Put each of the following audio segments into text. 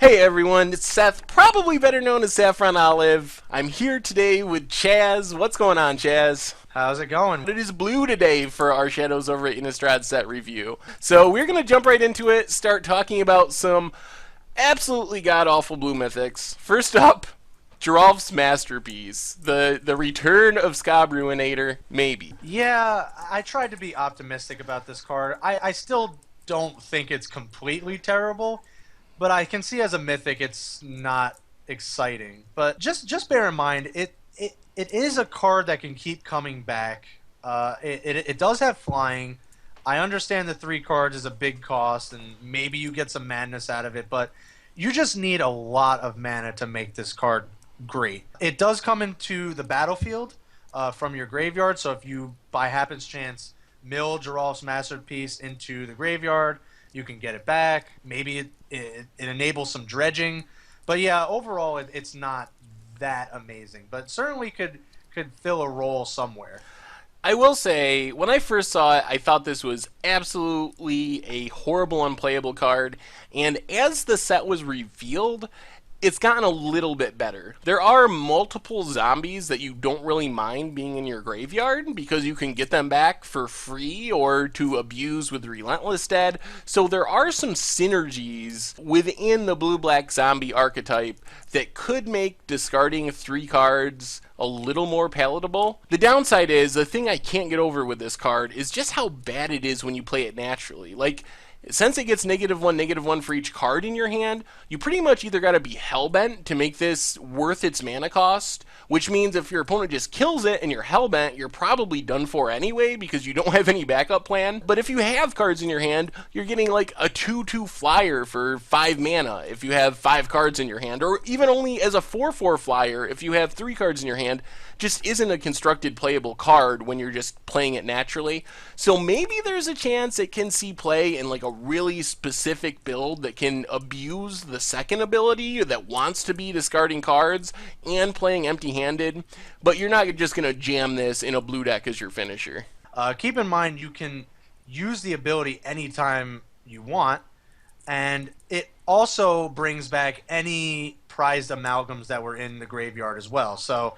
Hey everyone, it's Seth, probably better known as Saffron Olive. I'm here today with Chaz. What's going on, Chaz? How's it going? It is blue today for our Shadows over at Innistrad set review. So we're going to jump right into it, start talking about some absolutely god-awful blue mythics. First up, Geralf's Masterpiece. The return of Scabruinator, maybe. Yeah, I tried to be optimistic about this card. I still don't think it's completely terrible, but I can see as a mythic it's not exciting. But just bear in mind, it is a card that can keep coming back. It does have flying. I understand the 3 cards is a big cost, and maybe you get some madness out of it, but you just need a lot of mana to make this card great. It does come into the battlefield from your graveyard, so if you, by happenstance, mill Geralf's Masterpiece into the graveyard, you can get it back. Maybe it enables some dredging. But yeah, overall, it's not that amazing, but certainly could fill a role somewhere. I will say, when I first saw it, I thought this was absolutely a horrible, unplayable card. And as the set was revealed, it's gotten a little bit better. There are multiple zombies that you don't really mind being in your graveyard because you can get them back for free or to abuse with Relentless Dead. So there are some synergies within the blue-black zombie archetype that could make discarding 3 cards a little more palatable. The downside is, the thing I can't get over with this card is just how bad it is when you play it naturally. Like, since it gets -1 for each card in your hand, you pretty much either got to be hellbent to make this worth its mana cost, which means if your opponent just kills it and you're hellbent, you're probably done for anyway because you don't have any backup plan. But if you have cards in your hand, you're getting like a 2/2 flyer for 5 mana if you have 5 cards in your hand, or even only as a 4/4 flyer if you have 3 cards in your hand. Just isn't a constructed playable card when you're just playing it naturally. So maybe there's a chance it can see play in like a really specific build that can abuse the second ability that wants to be discarding cards and playing empty-handed, but you're not just going to jam this in a blue deck as your finisher. Keep in mind you can use the ability anytime you want, and it also brings back any prized amalgams that were in the graveyard as well. So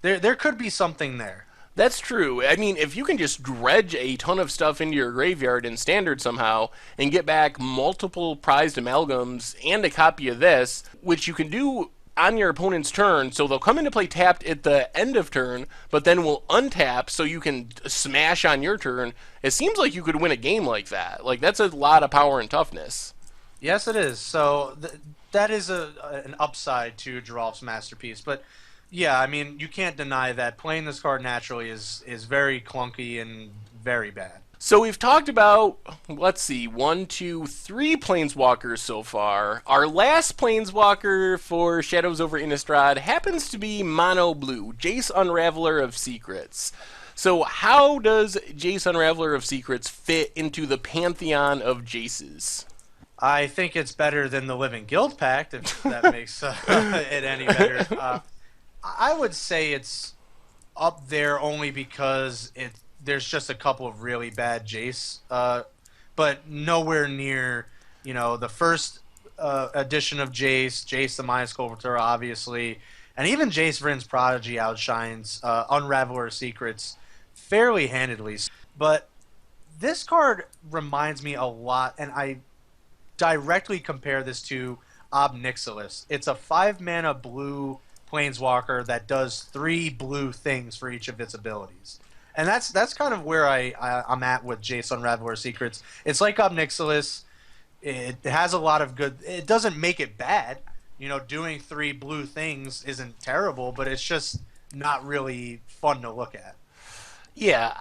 there could be something there. That's true. I mean, if you can just dredge a ton of stuff into your graveyard in Standard somehow and get back multiple prized amalgams and a copy of this, which you can do on your opponent's turn, so they'll come into play tapped at the end of turn, but then will untap so you can smash on your turn, it seems like you could win a game like that. Like, that's a lot of power and toughness. Yes, it is. So that is an upside to Geralf's Masterpiece, but yeah, I mean, you can't deny that playing this card naturally is very clunky and very bad. So we've talked about, let's see, 1, 2, 3 Planeswalkers so far. Our last Planeswalker for Shadows over Innistrad happens to be Mono Blue, Jace Unraveler of Secrets. So how does Jace Unraveler of Secrets fit into the pantheon of Jaces? I think it's better than the Living Guild Pact, if that makes it any better. I would say it's up there only because there's just a couple of really bad Jace, but nowhere near, the first edition of Jace the Maya Sculptor, obviously, and even Jace Vryn's Prodigy outshines Unraveler Secrets fairly handedly. But this card reminds me a lot, and I directly compare this to Ob Nixilis. It's a 5-mana blue Planeswalker that does 3 blue things for each of its abilities, and that's kind of where I'm at with Jace Unraveler Secrets. It's like Ob Nixilis. It has a lot of good. It doesn't make it bad. Doing 3 blue things isn't terrible, but it's just not really fun to look at. Yeah,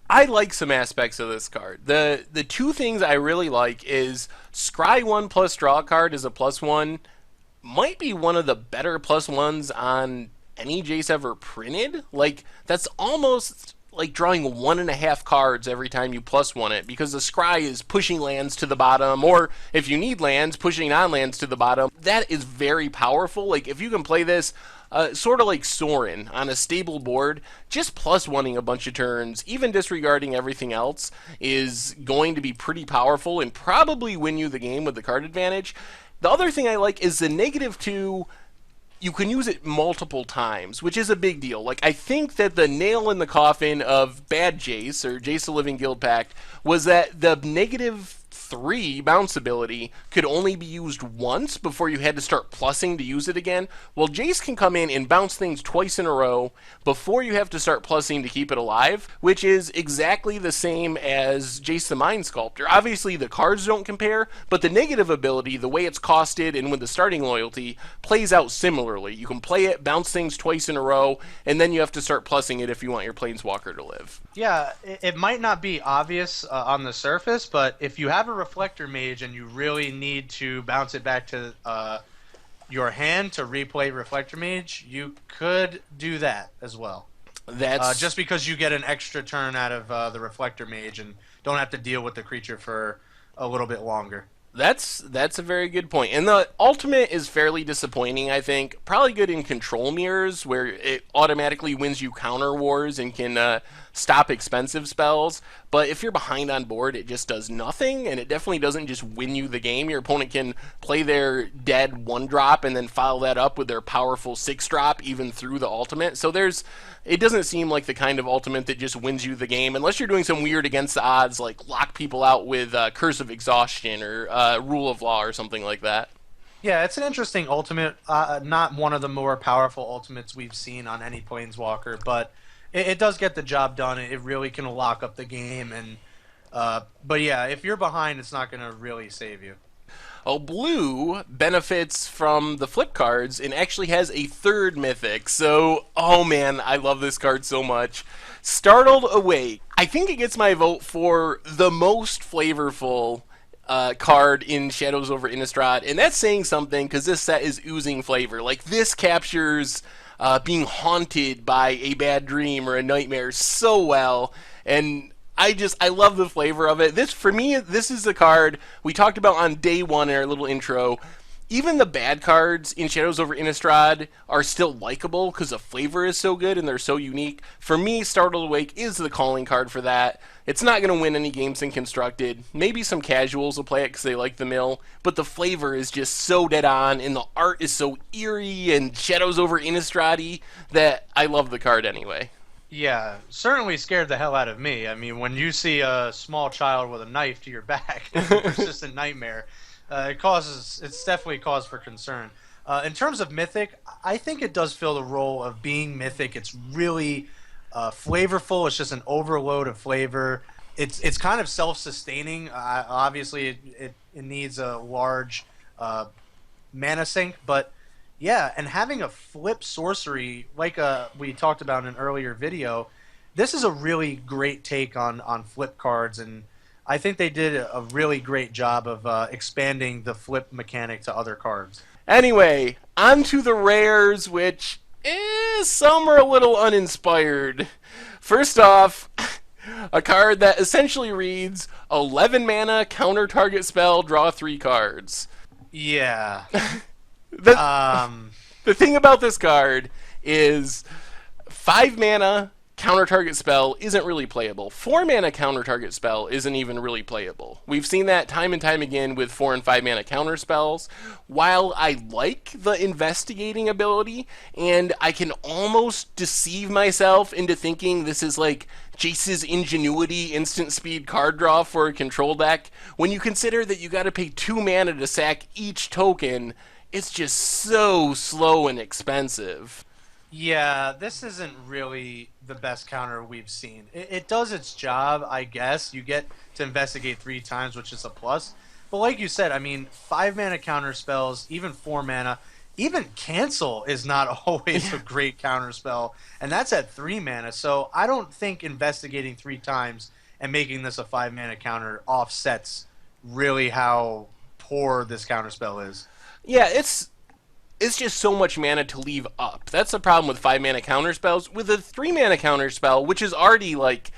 I like some aspects of this card. The 2 things I really like is Scry 1 plus draw a card is a +1. Might be one of the better +1s on any Jace ever printed. Like, that's almost like drawing 1.5 cards every time you +1 it, because the Scry is pushing lands to the bottom, or if you need lands, pushing non-lands to the bottom. That is very powerful. Like, if you can play this sort of like Sorin on a stable board, just +1ing a bunch of turns, even disregarding everything else, is going to be pretty powerful and probably win you the game with the card advantage. The other thing I like is the -2. You can use it multiple times, which is a big deal. Like, I think that the nail in the coffin of bad Jace, or Jace the Living Guild Pact, was that the -3 bounce ability could only be used once before you had to start plussing to use it again. Well, Jace can come in and bounce things twice in a row before you have to start plussing to keep it alive, which is exactly the same as Jace the Mind Sculptor. Obviously, the cards don't compare, but the negative ability, the way it's costed and with the starting loyalty, plays out similarly. You can play it, bounce things twice in a row, and then you have to start plussing it if you want your Planeswalker to live. Yeah, it might not be obvious on the surface, but if you have a Reflector Mage and you really need to bounce it back to your hand to replay Reflector Mage, you could do that as well. That's just because you get an extra turn out of the Reflector Mage and don't have to deal with the creature for a little bit longer. That's a very good point. And the ultimate is fairly disappointing, I think. Probably good in control mirrors, where it automatically wins you counter wars and can stop expensive spells. But if you're behind on board, it just does nothing, and it definitely doesn't just win you the game. Your opponent can play their dead 1-drop and then follow that up with their powerful 6-drop even through the ultimate. So it doesn't seem like the kind of ultimate that just wins you the game, unless you're doing some weird against the odds, like lock people out with Curse of Exhaustion or Rule of Law or something like that. Yeah, it's an interesting ultimate. Not one of the more powerful ultimates we've seen on any Planeswalker, but it does get the job done. It really can lock up the game, and but yeah, if you're behind, it's not going to really save you. Oh, blue benefits from the flip cards and actually has a third mythic. So, oh man, I love this card so much. Startled Awake. I think it gets my vote for the most flavorful card in Shadows over Innistrad, and that's saying something because this set is oozing flavor. Like, this captures being haunted by a bad dream or a nightmare so well, and I love the flavor of it. For me, this is the card we talked about on day one in our little intro. Even the bad cards in Shadows over Innistrad are still likable because the flavor is so good and they're so unique. For me, Startled Awake is the calling card for that. It's not going to win any games in Constructed. Maybe some casuals will play it because they like the mill, but the flavor is just so dead on, and the art is so eerie and Shadows over Innistrad-y that I love the card anyway. Yeah, certainly scared the hell out of me. I mean, when you see a small child with a knife to your back, it's a persistent nightmare. It's definitely cause for concern. In terms of Mythic, I think it does fill the role of being Mythic. It's really flavorful. It's just an overload of flavor. It's kind of self-sustaining. Obviously, it needs a large mana sink, but yeah, and having a flip sorcery, like we talked about in an earlier video, this is a really great take on flip cards, and I think they did a really great job of expanding the flip mechanic to other cards. Anyway, on to the rares, which some are a little uninspired. First off, a card that essentially reads 11 mana, counter target spell, draw 3 cards. Yeah. The thing about this card is 5 mana counter target spell isn't really playable. 4 mana counter target spell isn't even really playable. We've seen that time and time again with 4 and 5 mana counter spells. While I like the investigating ability, and I can almost deceive myself into thinking this is like Jace's Ingenuity instant speed card draw for a control deck, when you consider that you got to pay 2 mana to sack each token, it's just so slow and expensive. Yeah, this isn't really the best counter we've seen. It does its job, I guess. You get to investigate 3 times, which is a plus. But like you said, I mean, 5 mana counter spells, even 4 mana, even cancel is not always a great counter spell, and that's at 3 mana. So I don't think investigating 3 times and making this a 5 mana counter offsets really how poor this counter spell is. Yeah, it's just so much mana to leave up. That's the problem with 5 mana counter spells. With a 3 mana counter spell, which is already like,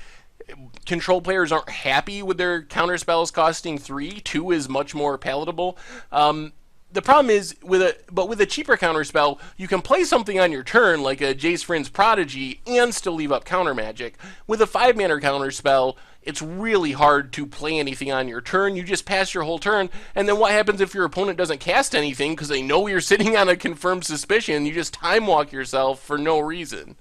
control players aren't happy with their counter spells costing 3. 2 is much more palatable. The problem is, with a cheaper counter spell, you can play something on your turn, like a Jace Vryn's Prodigy, and still leave up counter magic. With a 5 mana counter spell, it's really hard to play anything on your turn. You just pass your whole turn, and then what happens if your opponent doesn't cast anything because they know you're sitting on a confirmed suspicion? You just time walk yourself for no reason.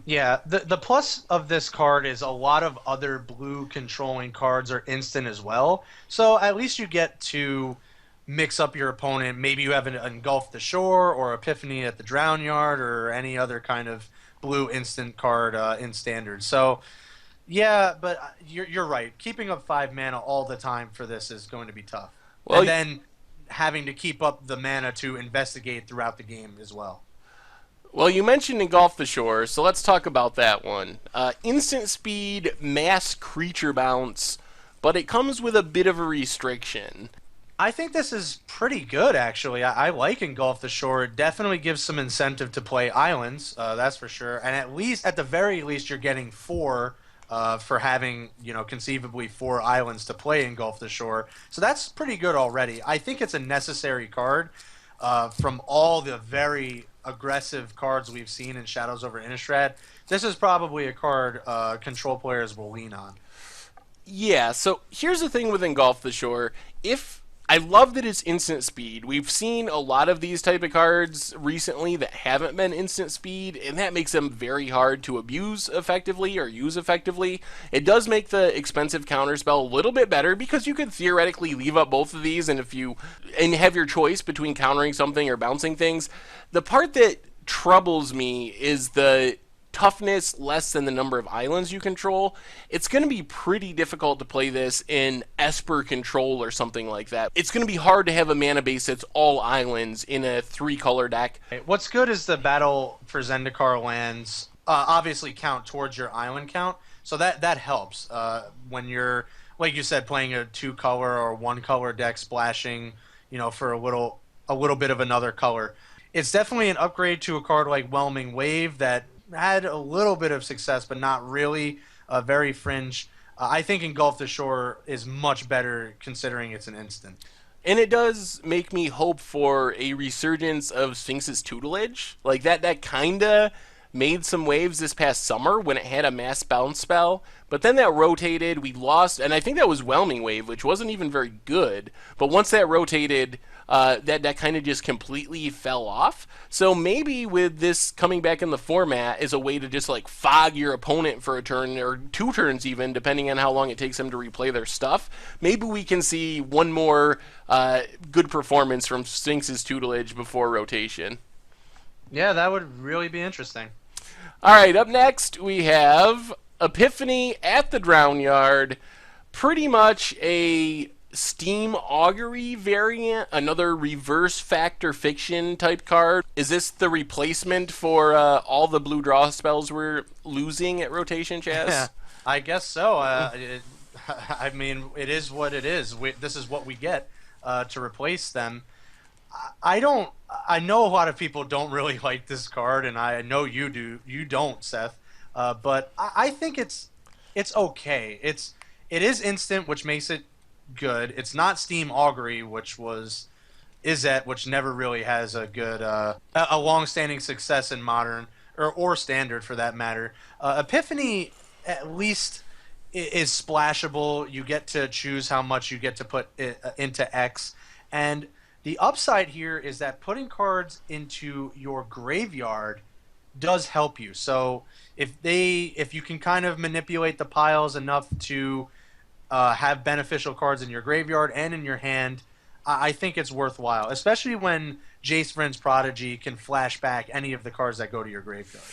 Yeah, the plus of this card is a lot of other blue controlling cards are instant as well. So at least you get to mix up your opponent. Maybe you have an Engulf the Shore or Epiphany at the Drownyard or any other kind of blue instant card in Standard. So yeah, but you're right. Keeping up 5 mana all the time for this is going to be tough. Well, and then having to keep up the mana to investigate throughout the game as well. Well, you mentioned Engulf the Shore, so let's talk about that one. Instant speed, mass creature bounce, but it comes with a bit of a restriction. I think this is pretty good, actually. I like Engulf the Shore. It definitely gives some incentive to play islands, that's for sure. And at the very least, you're getting 4 for having, conceivably 4 islands to play Engulf the Shore. So that's pretty good already. I think it's a necessary card from all the very aggressive cards we've seen in Shadows over Innistrad. This is probably a card control players will lean on. Yeah, so here's the thing with Engulf the Shore. I love that it's instant speed. We've seen a lot of these type of cards recently that haven't been instant speed, and that makes them very hard to abuse effectively or use effectively. It does make the expensive counterspell a little bit better because you could theoretically leave up both of these and have your choice between countering something or bouncing things. The part that troubles me is the toughness less than the number of islands you control. It's going to be pretty difficult to play this in Esper control or something like that. It's going to be hard to have a mana base that's all islands in a 3-color deck. What's good is the Battle for Zendikar lands obviously count towards your island count, so that helps when you're, like you said, playing a 2-color or 1-color deck splashing, for a little bit of another color. It's definitely an upgrade to a card like Whelming Wave that had a little bit of success, but not really, very fringe. I think Engulf the Shore is much better considering it's an instant. And it does make me hope for a resurgence of Sphinx's tutelage. Like that kind of made some waves this past summer when it had a mass bounce spell, but then that rotated, we lost, and I think that was Whelming Wave, which wasn't even very good, but once that rotated, that kind of just completely fell off. So maybe with this coming back in the format is a way to just like fog your opponent for a turn or 2 turns even, depending on how long it takes them to replay their stuff. Maybe we can see one more good performance from Sphinx's tutelage before rotation. Yeah, that would really be interesting. All right, up next we have Epiphany at the Drownyard. Pretty much a Steam Augury variant, another reverse factor fiction type card. Is this the replacement for all the blue draw spells we're losing at rotation, Chaz? Yeah, I guess so. I mean, it is what it is. This is what we get to replace them. I know a lot of people don't really like this card, and I know you do. You don't, Seth. But I think it's okay. It is instant, which makes it good. It's not Steam Augury, which was Izzet, which never really has a good a long-standing success in Modern or Standard for that matter. Epiphany at least is splashable. You get to choose how much you get to put into X, and the upside here is that putting cards into your graveyard does help you. So if you can kind of manipulate the piles enough to have beneficial cards in your graveyard and in your hand, I think it's worthwhile, especially when Jace Vryn's Prodigy can flash back any of the cards that go to your graveyard.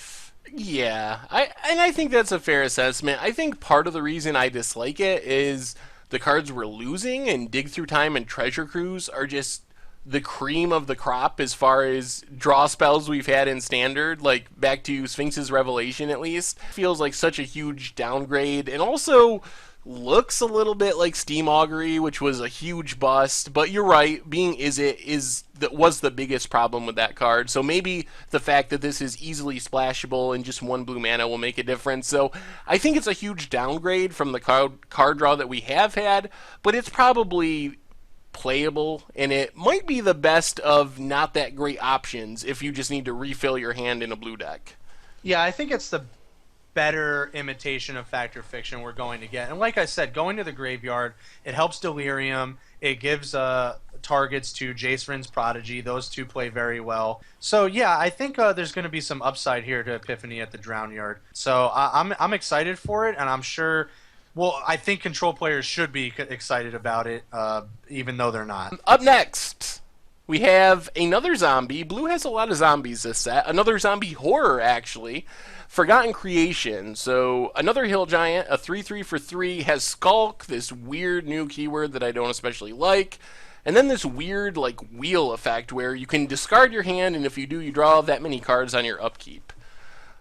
Yeah, I think that's a fair assessment. I think part of the reason I dislike it is the cards we're losing, and Dig Through Time and Treasure Cruise are just the cream of the crop as far as draw spells we've had in Standard, like back to Sphinx's Revelation at least. Feels like such a huge downgrade, and also looks a little bit like Steam Augury, which was a huge bust. But you're right, being was the biggest problem with that card. So maybe the fact that this is easily splashable and just 1 blue mana will make a difference. So I think it's a huge downgrade from the card draw that we have had, but it's probably playable, and it might be the best of not that great options if you just need to refill your hand in a blue deck. Yeah, I think it's better imitation of fact or fiction we're going to get. And like I said, going to the graveyard, it helps Delirium. It gives targets to Jace Vryn's Prodigy. Those two play very well. So yeah, I think there's going to be some upside here to Epiphany at the Drownyard. So I'm excited for it, and I'm sure. Well, I think Control players should be excited about it, even though they're not. Up next, we have another zombie. Blue has a lot of zombies this set. Another zombie horror, actually. Forgotten Creation. So another hill giant, a 3/3 for 3, has Skulk, this weird new keyword that I don't especially like. And then this weird like wheel effect where you can discard your hand, and if you do, you draw that many cards on your upkeep.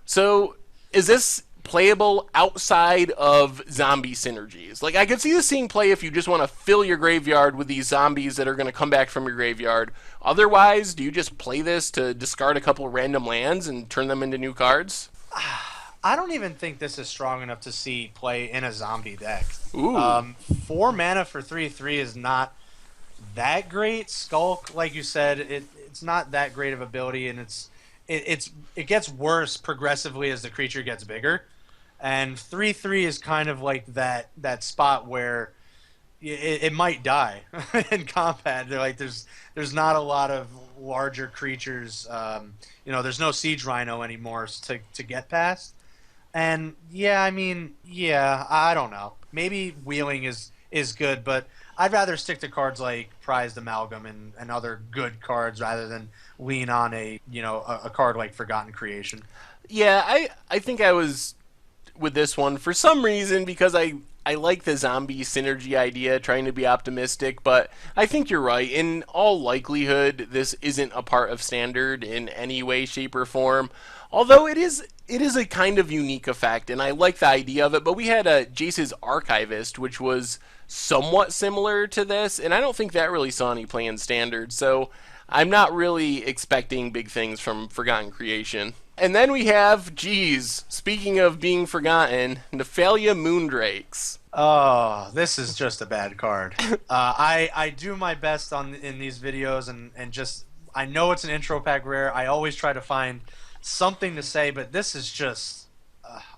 So is this playable outside of zombie synergies? Like, I could see this seeing play if you just want to fill your graveyard with these zombies that are going to come back from your graveyard. Otherwise, do you just play this to discard a couple random lands and turn them into new cards? I don't even think this is strong enough to see play in a zombie deck. Ooh. 4 mana for 3/3 is not that great. Skulk, like you said, it's not that great of ability, and it gets worse progressively as the creature gets bigger. And 3/3 is kind of like that spot where it might die in combat. They're like there's not a lot of larger creatures. There's no Siege Rhino anymore to get past. And yeah, I mean, yeah, I don't know. Maybe wheeling is good, but I'd rather stick to cards like Prized Amalgam and other good cards rather than lean on a card like Forgotten Creation. Yeah, I think I was with this one for some reason because I like the zombie synergy idea, trying to be optimistic, but I think you're right. In all likelihood, this isn't a part of Standard in any way, shape, or form. Although it is a kind of unique effect, and I like the idea of it. But we had Jace's Archivist, which was somewhat similar to this, and I don't think that really saw any play in Standard. So I'm not really expecting big things from Forgotten Creation. And then we have, speaking of being forgotten, Nephalia Moondrakes. Oh, this is just a bad card. I do my best in these videos, and just I know it's an intro pack rare. I always try to find something to say, but this is just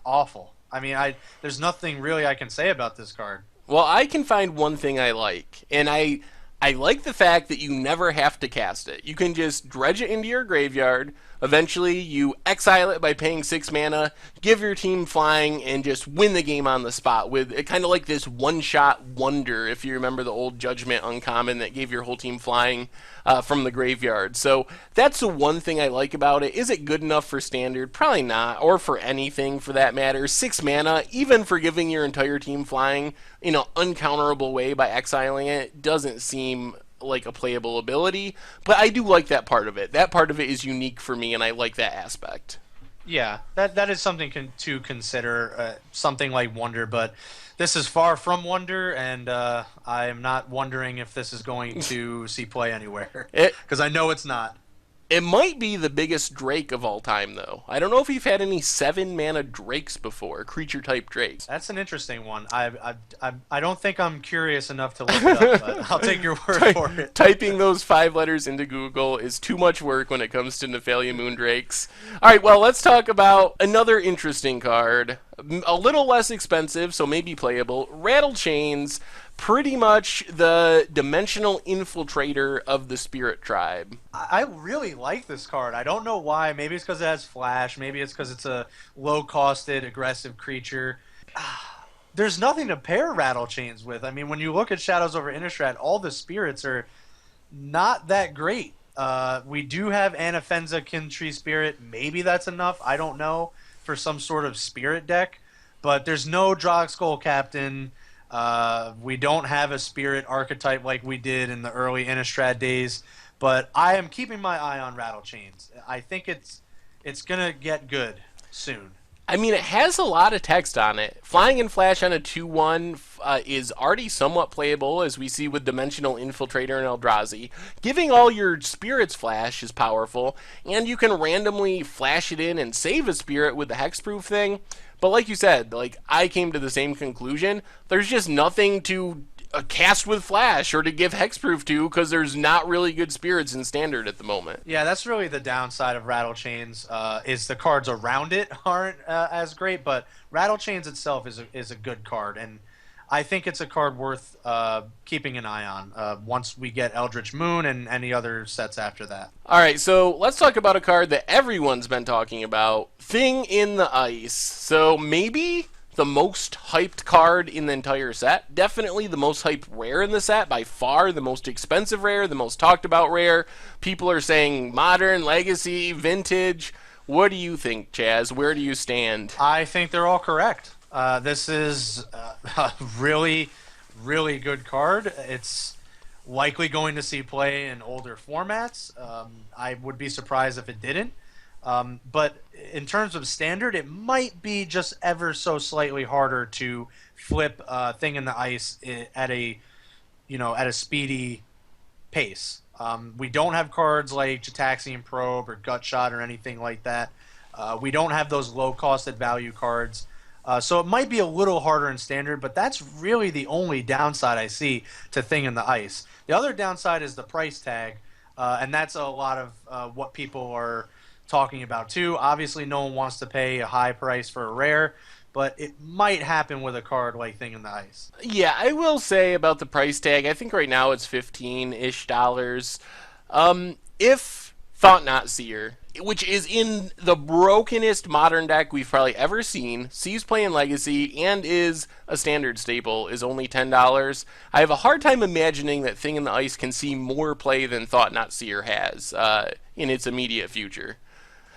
awful. I mean, there's nothing really I can say about this card. Well, I can find one thing I like, and I like the fact that you never have to cast it. You can just dredge it into your graveyard. Eventually, you exile it by paying 6 mana, give your team flying, and just win the game on the spot with it, kind of like this one-shot wonder, if you remember the old Judgment uncommon that gave your whole team flying from the graveyard. So that's the one thing I like about it. Is it good enough for Standard? Probably not, or for anything for that matter. 6 mana, even for giving your entire team flying in an uncounterable way by exiling it, doesn't seem like a playable ability, but I do like that part of it. That part of it is unique for me, and I like that aspect. Yeah, that is something to consider, something like Wonder, but this is far from Wonder, and I am not wondering if this is going to see play anywhere, because I know it's not. It might be the biggest Drake of all time, though. I don't know if you've had any 7-mana Drakes before, creature-type Drakes. That's an interesting one. I don't think I'm curious enough to look it up, but I'll take your word for it. Typing those 5 letters into Google is too much work when it comes to Nephalia Moondrakes. All right, well, let's talk about another interesting card. A little less expensive, so maybe playable. Rattlechains, pretty much the dimensional infiltrator of the Spirit Tribe. I really like this card. I don't know why. Maybe it's because it has flash. Maybe it's because it's a low-costed, aggressive creature. There's nothing to pair Rattlechains with. I mean, when you look at Shadows over Innistrad, all the spirits are not that great. We do have Anafenza, Kintree Spirit. Maybe that's enough. I don't know, for some sort of spirit deck. But there's no Drogskull Captain. We don't have a spirit archetype like we did in the early Innistrad days, but I am keeping my eye on Rattlechains. I think it's gonna get good soon. I mean, it has a lot of text on it. Flying and Flash on a 2/1 is already somewhat playable, as we see with Dimensional Infiltrator and Eldrazi. Giving all your spirits Flash is powerful, and you can randomly flash it in and save a spirit with the Hexproof thing. But like you said, like I came to the same conclusion. There's just nothing to cast with Flash or to give Hexproof to, because there's not really good spirits in Standard at the moment. Yeah, that's really the downside of Rattlechains. Is the cards around it aren't as great, but Rattlechains itself is a good card, and I think it's a card worth keeping an eye on once we get Eldritch Moon and any other sets after that. All right, so let's talk about a card that everyone's been talking about, Thing in the Ice. So maybe the most hyped card in the entire set. Definitely the most hyped rare in the set, by far the most expensive rare, the most talked about rare. People are saying modern, legacy, vintage. What do you think, Chaz? Where do you stand? I think they're all correct. This is a really, really good card. It's likely going to see play in older formats. I would be surprised if it didn't. But in terms of Standard, it might be just ever so slightly harder to flip Thing in the Ice at a speedy pace. We don't have cards like Jataxian Probe or Gut Shot or anything like that. We don't have those low-costed value cards. So it might be a little harder in Standard, but that's really the only downside I see to Thing in the Ice. The other downside is the price tag, and that's a lot of what people are talking about too. Obviously, no one wants to pay a high price for a rare, but it might happen with a card like Thing in the Ice. Yeah, I will say about the price tag, I think right now it's $15-ish. If Thought Not Seer, which is in the brokenest modern deck we've probably ever seen, sees play in Legacy, and is a Standard staple, is only $10. I have a hard time imagining that Thing in the Ice can see more play than Thought Not Seer has in its immediate future.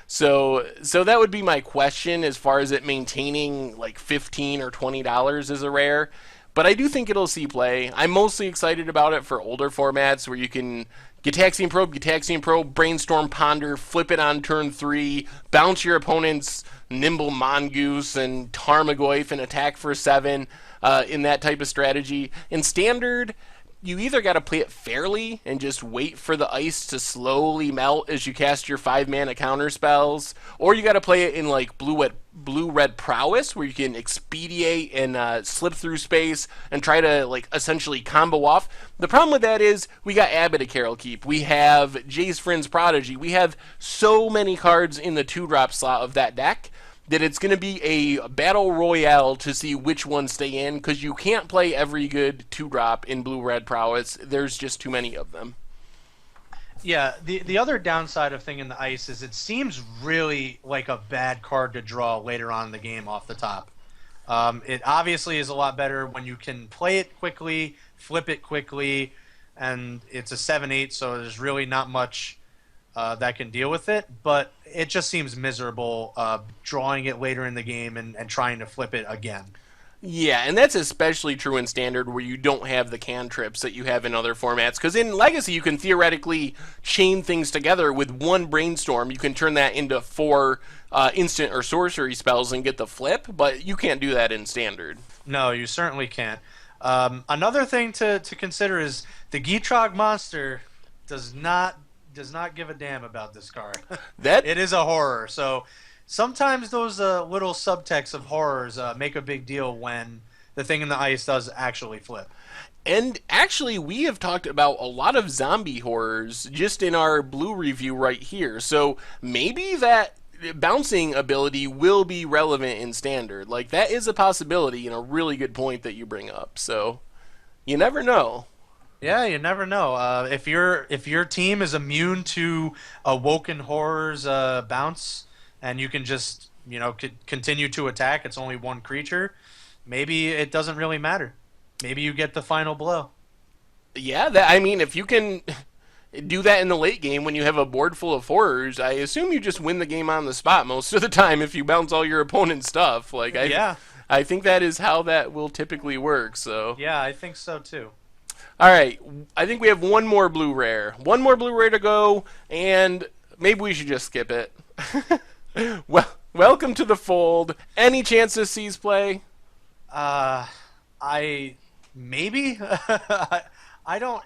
So that would be my question as far as it maintaining like $15 or $20 as a rare. But I do think it'll see play. I'm mostly excited about it for older formats where you can Gitaxian Probe, Brainstorm Ponder, flip it on turn 3, bounce your opponent's Nimble Mongoose and Tarmogoyf and attack for 7 in that type of strategy. In Standard, you either got to play it fairly and just wait for the ice to slowly melt as you cast your 5-mana counter spells, or you got to play it in like blue-red prowess, where you can expedite and slip through space and try to like essentially combo off. The problem with that is we got Abbot of Carol Keep, we have Jace Vryn's Prodigy, we have so many cards in the 2-drop slot of that deck that it's going to be a battle royale to see which ones stay in, because you can't play every good 2-drop in blue-red prowess. There's just too many of them. Yeah, the other downside of Thing in the Ice is it seems really like a bad card to draw later on in the game off the top. It obviously is a lot better when you can play it quickly, flip it quickly, and it's a 7/8, so there's really not much that can deal with it, but it just seems miserable drawing it later in the game and trying to flip it again. Yeah, and that's especially true in Standard, where you don't have the cantrips that you have in other formats. Because in Legacy, you can theoretically chain things together with one Brainstorm. You can turn that into 4 instant or sorcery spells and get the flip, but you can't do that in Standard. No, you certainly can't. Another thing to consider is the Gitrog monster does not give a damn about this card. It is a horror, so sometimes those little subtexts of horrors make a big deal when the Thing in the Ice does actually flip. And actually, we have talked about a lot of zombie horrors just in our blue review right here, so maybe that bouncing ability will be relevant in Standard. Like, that is a possibility and a really good point that you bring up, so you never know. Yeah, you never know. If your team is immune to Awoken Horror's bounce, and you can just continue to attack, it's only one creature, maybe it doesn't really matter. Maybe you get the final blow. Yeah, I mean, if you can do that in the late game when you have a board full of horrors, I assume you just win the game on the spot most of the time if you bounce all your opponent's stuff. I think that is how that will typically work. So yeah, I think so too. All right, I think we have one more blue rare. One more blue rare to go, and maybe we should just skip it. Well, welcome to the fold. Any chance this sees play? Maybe. I don't.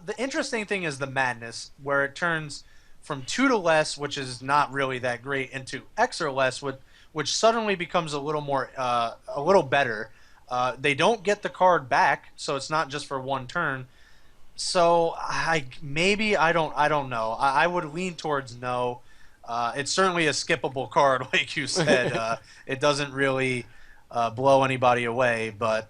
The interesting thing is the madness, where it turns from 2 to less, which is not really that great, into X or less, which suddenly becomes a little more, a little better. They don't get the card back, so it's not just for one turn. So I don't know. I would lean towards no. It's certainly a skippable card, like you said. It doesn't really blow anybody away, but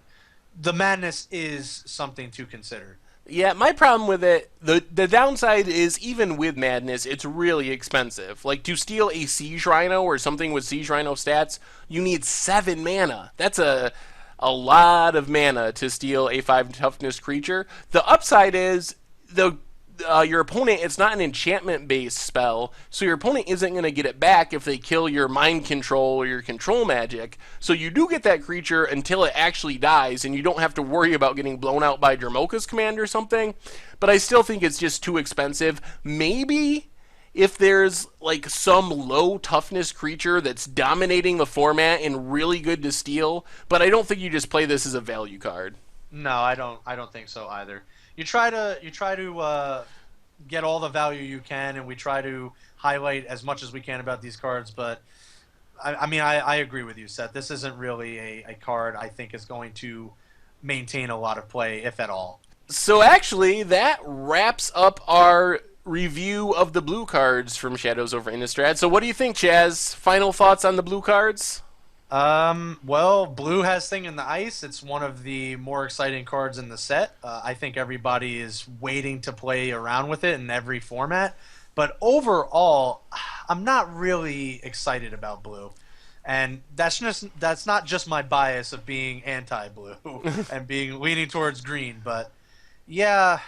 the madness is something to consider. Yeah, my problem with it, the downside is even with Madness, it's really expensive. Like, to steal a Siege Rhino or something with Siege Rhino stats, you need 7 mana. That's a lot of mana to steal a 5 toughness creature. The upside is your opponent, it's not an enchantment based spell, so your opponent isn't going to get it back if they kill your mind control or your control magic. So you do get that creature until it actually dies, and you don't have to worry about getting blown out by Dramoka's command or something. But I still think it's just too expensive. Maybe if there's like some low toughness creature that's dominating the format and really good to steal, but I don't think you just play this as a value card. No, I don't think so either. You try to get all the value you can, and we try to highlight as much as we can about these cards. But I agree with you, Seth. This isn't really a card I think is going to maintain a lot of play, if at all. So actually, that wraps up our review of the blue cards from Shadows over Innistrad. So what do you think, Chaz? Final thoughts on the blue cards? Well, blue has Thing in the Ice. It's one of the more exciting cards in the set. I think everybody is waiting to play around with it in every format. But overall, I'm not really excited about blue. And that's not just my bias of being anti-blue and leaning towards green. But yeah,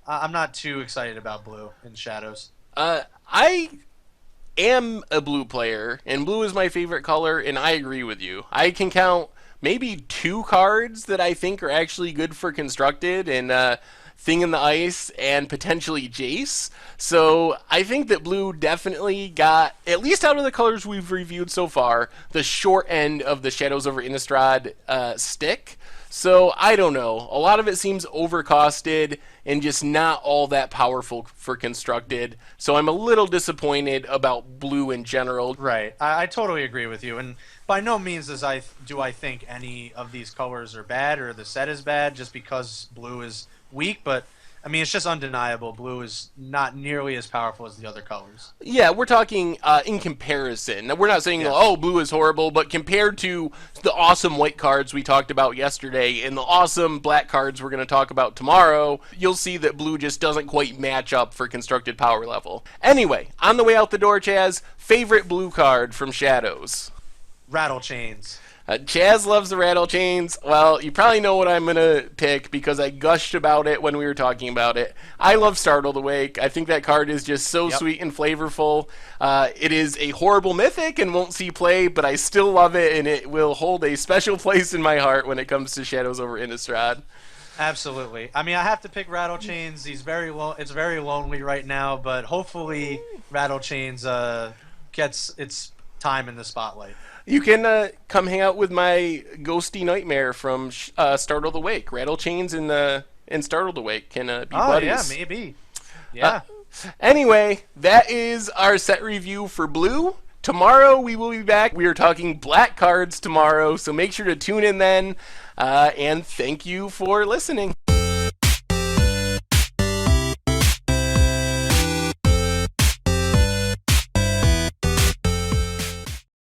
I'm not too excited about blue in Shadows. I am a blue player, and blue is my favorite color, and I agree with you. I can count maybe 2 cards that I think are actually good for constructed, and Thing in the Ice and potentially Jace. So I think that blue definitely got, at least out of the colors we've reviewed so far, the short end of the Shadows over Innistrad stick. So I don't know. A lot of it seems overcosted and just not all that powerful for constructed. So I'm a little disappointed about blue in general. Right. I totally agree with you. And by no means do I think any of these colors are bad or the set is bad just because blue is weak. But I mean, it's just undeniable. Blue is not nearly as powerful as the other colors. Yeah, we're talking in comparison. Now, we're not saying, oh, blue is horrible, but compared to the awesome white cards we talked about yesterday and the awesome black cards we're going to talk about tomorrow, you'll see that blue just doesn't quite match up for constructed power level. Anyway, on the way out the door, Chaz, favorite blue card from Shadows? Rattlechains. Chaz loves the Rattlechains. Well, you probably know what I'm going to pick because I gushed about it when we were talking about it. I love Startled Awake. I think that card is just so sweet and flavorful. It is a horrible mythic and won't see play, but I still love it, and it will hold a special place in my heart when it comes to Shadows over Innistrad. Absolutely. I mean, I have to pick Rattlechains. It's very lonely right now, but hopefully Rattlechains gets its time in the spotlight. You can come hang out with my ghosty nightmare from Startled Awake. Rattlechains and Startled Awake can be buddies. Oh, yeah, maybe. Yeah. Anyway, that is our set review for blue. Tomorrow we will be back. We are talking black cards tomorrow, so make sure to tune in then. And thank you for listening.